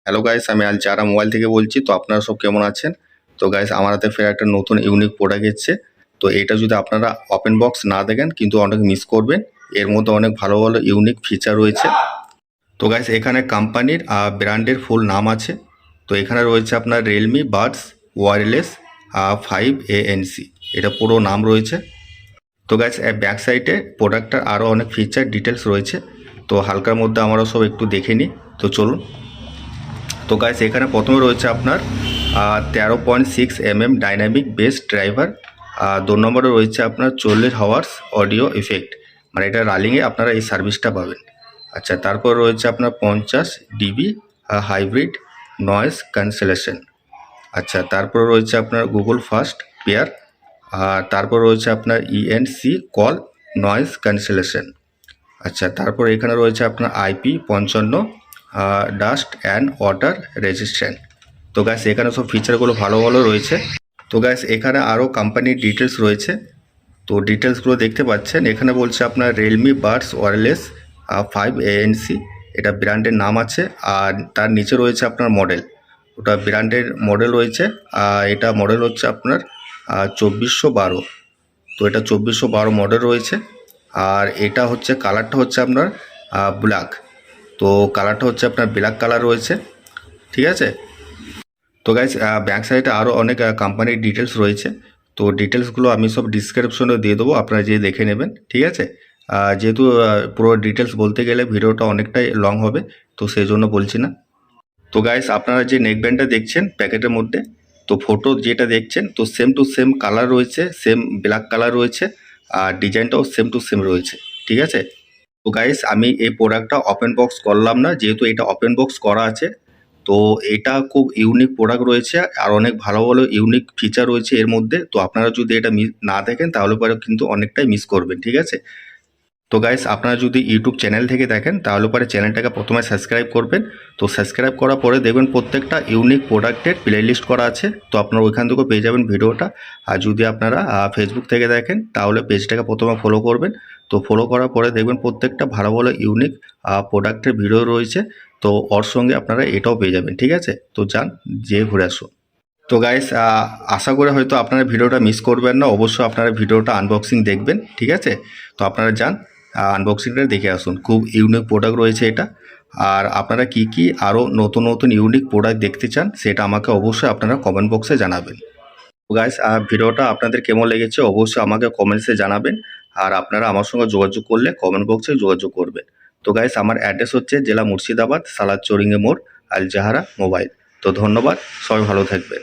Hello guys, আমি আল জারা mobile থেকে বলছি। তো আপনারা সব কেমন আছেন? তো গাইস, আমার হাতে ফের একটা নতুন ইউনিক প্রোডাক্ট এসেছে। তো এটা যদি আপনারা ওপেন বক্স না দেখেন কিন্তু অনেক মিস করবেন। এর মধ্যে অনেক ভালো ভালো ইউনিক ফিচার রয়েছে। তো গাইস, এখানে কোম্পানির ব্র্যান্ডের ফুল নাম আছে। তো এখানে রয়েছে আপনার রিয়েলমি বাডস ওয়্যারলেস 5ANC, এটা পুরো নাম রয়েছে। তো গাইস, ব্যাক সাইডে প্রোডাক্টটার আরও অনেক ফিচার ডিটেলস রয়েছে। তো হালকার মধ্যে আমরা সব একটু দেখে নিই। তো চলুন। তো গাইস, এখানে প্রথমে রয়েছে আপনার 13.6 mm ডাইনামিক বেস ড্রাইভার। 2 নম্বরে রয়েছে আপনার 40 হাওয়ার্স অডিও ইফেক্ট, মানে এটা রানিংয়ে আপনারা এই সার্ভিসটা পাবেন। আচ্ছা, তারপর রয়েছে আপনার 50 ডিবি হাইব্রিড নয়েজ ক্যান্সেলেশন। আচ্ছা, তারপর রয়েছে আপনার গুগল ফাস্ট পেয়ার। আর তারপর রয়েছে আপনার ইএনসি কল নয়েজ ক্যান্সেলেশন। আচ্ছা, তারপর এখানে রয়েছে আপনার IP55 dust and water resistant. তো গ্যাস, এখানে সব ফিচারগুলো ভালো ভালো রয়েছে। তো গ্যাস, এখানে আরও কোম্পানির ডিটেলস রয়েছে। তো ডিটেলসগুলো দেখতে পাচ্ছেন। এখানে বলছে আপনার রিয়েলমি বাডস ওয়্যারলেস 5ANC, এটা ব্র্যান্ডের নাম আছে। আর তার নিচে রয়েছে আপনার মডেল, ওটা ব্র্যান্ডের মডেল রয়েছে। এটা মডেল হচ্ছে আপনার 2412। তো এটা 2412 মডেল রয়েছে। আর এটা হচ্ছে কালারটা হচ্ছে আপনার ব্ল্যাক। তো কালারটা হচ্ছে আপনার ব্ল্যাক কালার রয়েছে, ঠিক আছে। তো গাইস, ব্যাক সাইডে আরও অনেক কোম্পানির ডিটেলস রয়েছে। তো ডিটেলসগুলো আমি সব ডিসক্রিপশনে দিয়ে দেবো, আপনারা যেয়ে দেখে নেবেন, ঠিক আছে। যেহেতু পুরো ডিটেলস বলতে গেলে ভিডিওটা অনেকটাই লং হবে, তো সেই জন্য বলছি না। তো গাইস, আপনারা যে নেকব্যান্ডটা দেখছেন প্যাকেটের মধ্যে, তো ফটো যেটা দেখছেন, তো সেম টু সেম কালার রয়েছে, সেম ব্ল্যাক কালার রয়েছে। আর ডিজাইনটাও সেম টু সেম রয়েছে, ঠিক আছে। তো গাইস, আমি এই প্রোডাক্টটা ওপেন বক্স করলাম না, যেহেতু এটা ওপেন বক্স করা আছে। তো এটা খুব ইউনিক প্রোডাক্ট রয়েছে, আর অনেক ভালো ভালো ইউনিক ফিচার রয়েছে এর মধ্যে। তো আপনারা যদি এটা না দেখেন তাহলে পরে কিন্তু অনেকটাই মিস করবেন, ঠিক আছে। তো গাইস, আপনারা যদি ইউটিউব চ্যানেল থেকে দেখেন তাহলে পরে চ্যানেলটাকে প্রথমে সাবস্ক্রাইব করবেন। তো সাবস্ক্রাইব করার পরে দেখবেন প্রত্যেকটা ইউনিক প্রোডাক্টের প্লেলিস্ট করা আছে। তো আপনারা ওইখান থেকেও পেয়ে যাবেন ভিডিওটা। আর যদি আপনারা ফেসবুক থেকে দেখেন তাহলে পেজটাকে প্রথমে ফলো করবেন। তো ফলো করার পরে দেখবেন প্রত্যেকটা ভালো ভালো ইউনিক প্রোডাক্টের ভিডিও রয়েছে। তো ওর সঙ্গে আপনারা এটাও পেয়ে যাবেন, ঠিক আছে। তো যান, যেয়ে ঘুরে আসুন। তো গাইস, আশা করে হয়তো আপনারা ভিডিওটা মিস করবেন না। অবশ্যই আপনারা ভিডিওটা আনবক্সিং দেখবেন, ঠিক আছে। তো আপনারা যান, আনবক্সিংটা দেখে আসুন। খুব ইউনিক প্রোডাক্ট রয়েছে এটা। আর আপনারা কি আরও নতুন নতুন ইউনিক প্রোডাক্ট দেখতে চান সেটা আমাকে অবশ্যই আপনারা কমেন্ট বক্সে জানাবেন। তো গাইস, ভিডিওটা আপনাদের কেমন লেগেছে অবশ্যই আমাকে কমেন্টসে জানাবেন। আর আপনারা আমার সঙ্গে যোগাযোগ করলে কমেন্ট বক্সে যোগাযোগ করবেন। তো গাইস, আমার অ্যাড্রেস হচ্ছে জেলা মুর্শিদাবাদ, সালাদ চরিঙ্গে মোড়, আল জাহারা মোবাইল। তো ধন্যবাদ, সবাই ভালো থাকবেন।